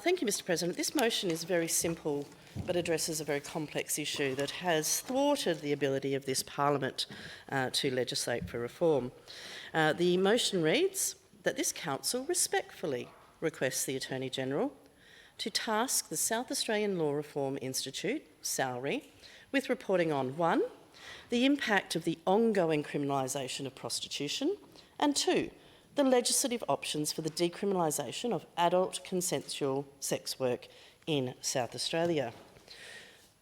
Thank you, Mr. President. This motion is very simple but addresses a very complex issue that has thwarted the ability of this parliament to legislate for reform. The motion reads that this council respectfully requests the Attorney-General to task the South Australian Law Reform Institute, SALRI, with reporting on 1, the impact of the ongoing criminalisation of prostitution, and 2, the legislative options for the decriminalisation of adult consensual sex work in South Australia.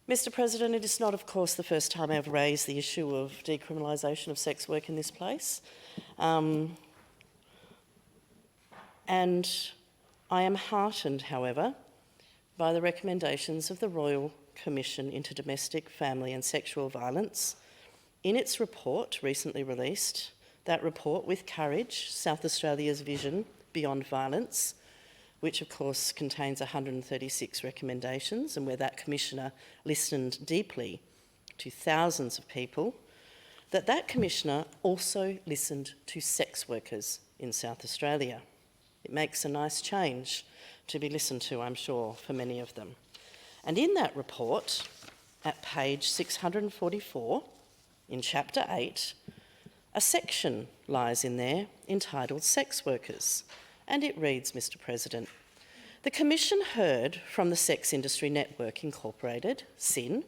Mr. President, it is not, of course, the first time I've raised the issue of decriminalisation of sex work in this place. And I am heartened, however, by the recommendations of the Royal Commission into Domestic, Family and Sexual Violence in its report recently released. That report, With Courage, South Australia's Vision Beyond Violence, which of course contains 136 recommendations, and where that Commissioner listened deeply to thousands of people, that Commissioner also listened to sex workers in South Australia. It makes a nice change to be listened to, I'm sure, for many of them. And in that report, at page 644, in Chapter 8, a section lies in there entitled Sex Workers, and it reads, Mr. President, the Commission heard from the Sex Industry Network Incorporated, SIN,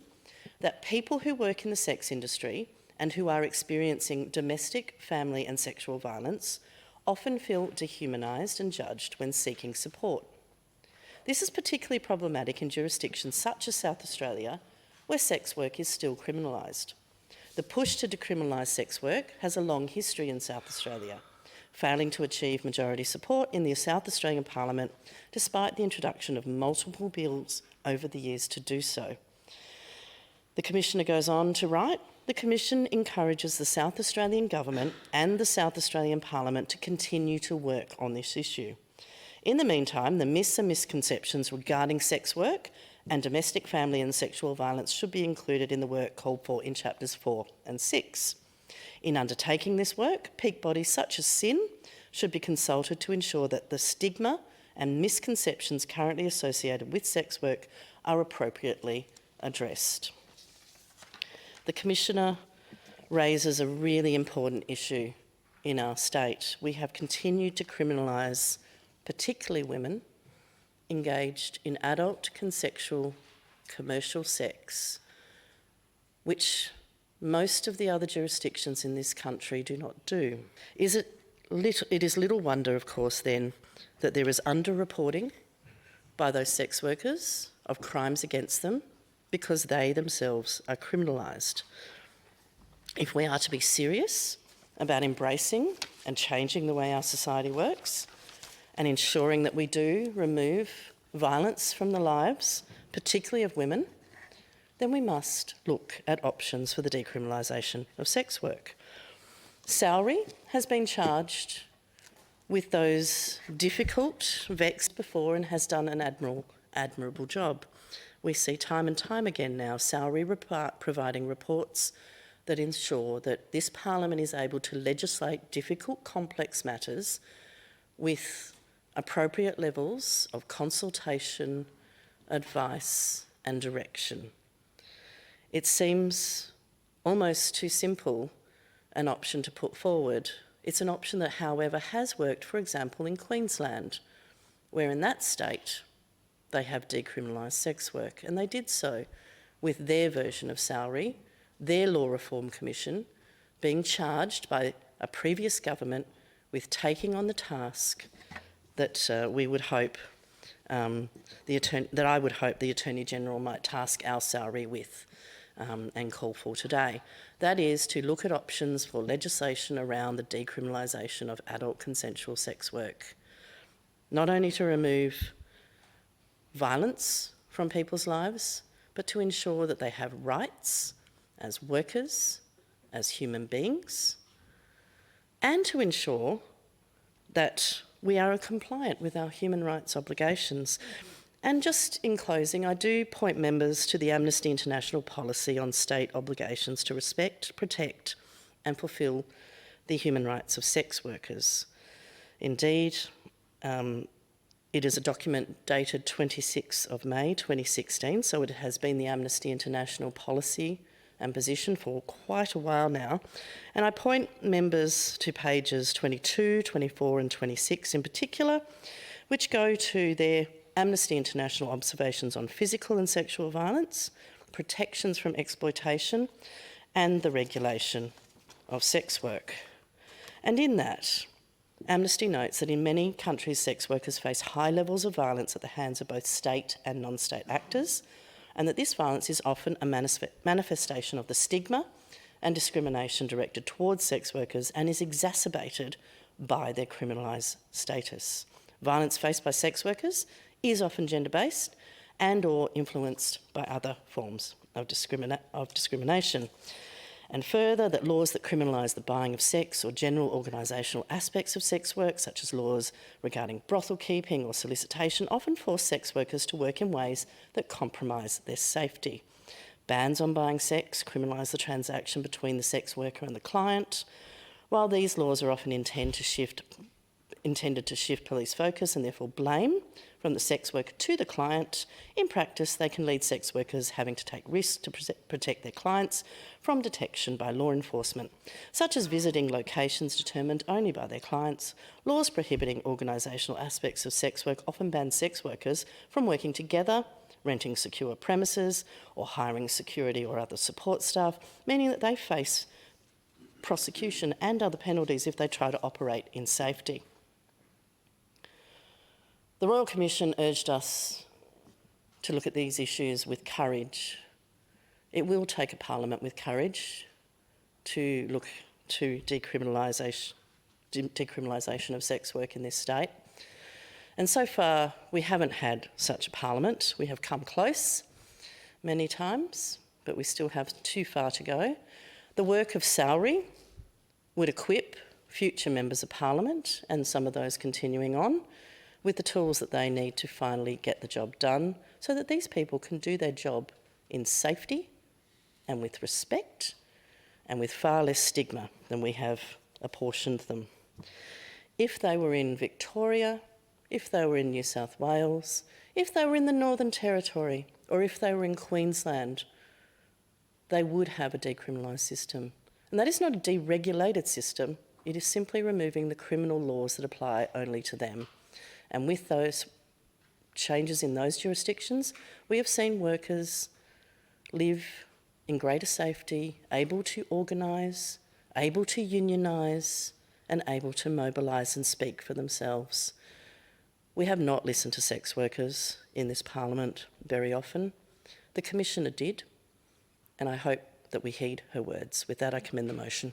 that people who work in the sex industry and who are experiencing domestic, family and sexual violence often feel dehumanised and judged when seeking support. This is particularly problematic in jurisdictions such as South Australia, where sex work is still criminalised. The push to decriminalise sex work has a long history in South Australia, failing to achieve majority support in the South Australian Parliament despite the introduction of multiple bills over the years to do so. The Commissioner goes on to write, the Commission encourages the South Australian Government and the South Australian Parliament to continue to work on this issue. In the meantime, the myths and misconceptions regarding sex work and domestic, family and sexual violence should be included in the work called for in Chapters 4 and 6. In undertaking this work, peak bodies such as SIN should be consulted to ensure that the stigma and misconceptions currently associated with sex work are appropriately addressed. The Commissioner raises a really important issue in our state. We have continued to criminalise particularly women engaged in adult consensual commercial sex, which most of the other jurisdictions in this country do not do. It is little wonder, of course, then, that there is underreporting by those sex workers of crimes against them because they themselves are criminalised. If we are to be serious about embracing and changing the way our society works and ensuring that we do remove violence from the lives, particularly of women, then we must look at options for the decriminalisation of sex work. SALRI has been charged with those difficult, vexed before and has done an admirable job. We see time and time again now SALRI providing reports that ensure that this Parliament is able to legislate difficult, complex matters with appropriate levels of consultation, advice and direction. It seems almost too simple an option to put forward. It's an option that, however, has worked, for example, in Queensland, where in that state they have decriminalised sex work, and they did so with their version of SALRI, their Law Reform Commission, being charged by a previous government with taking on the task that we would hope that I would hope the Attorney-General might task our SALRI with and call for today. That is to look at options for legislation around the decriminalisation of adult consensual sex work, not only to remove violence from people's lives, but to ensure that they have rights as workers, as human beings, and to ensure that we are compliant with our human rights obligations. And just in closing, I do point members to the Amnesty International policy on state obligations to respect, protect and fulfil the human rights of sex workers. Indeed, It is a document dated 26th of May 2016, so it has been the Amnesty International policy and position for quite a while now. And I point members to pages 22, 24 and 26 in particular, which go to their Amnesty International observations on physical and sexual violence, protections from exploitation, and the regulation of sex work. And in that, Amnesty notes that in many countries, sex workers face high levels of violence at the hands of both state and non-state actors, and that this violence is often a manifestation of the stigma and discrimination directed towards sex workers and is exacerbated by their criminalised status. Violence faced by sex workers is often gender-based and or influenced by other forms of discrimination. And further, that laws that criminalise the buying of sex or general organisational aspects of sex work, such as laws regarding brothel keeping or solicitation, often force sex workers to work in ways that compromise their safety. Bans on buying sex criminalise the transaction between the sex worker and the client, while these laws are often intended to shift police focus and therefore blame from the sex worker to the client. In practice, they can lead sex workers having to take risks to protect their clients from detection by law enforcement, such as visiting locations determined only by their clients. Laws prohibiting organisational aspects of sex work often ban sex workers from working together, renting secure premises, or hiring security or other support staff, meaning that they face prosecution and other penalties if they try to operate in safety. The Royal Commission urged us to look at these issues with courage. It will take a parliament with courage to look to decriminalisation of sex work in this state. And so far, we haven't had such a parliament. We have come close many times, but we still have too far to go. The work of SALRI would equip future members of parliament and some of those continuing on with the tools that they need to finally get the job done so that these people can do their job in safety and with respect and with far less stigma than we have apportioned them. If they were in Victoria, if they were in New South Wales, if they were in the Northern Territory, or if they were in Queensland, they would have a decriminalised system. And that is not a deregulated system, it is simply removing the criminal laws that apply only to them. And with those changes in those jurisdictions, we have seen workers live in greater safety, able to organise, able to unionise, and able to mobilise and speak for themselves. We have not listened to sex workers in this parliament very often. The Commissioner did, and I hope that we heed her words. With that, I commend the motion.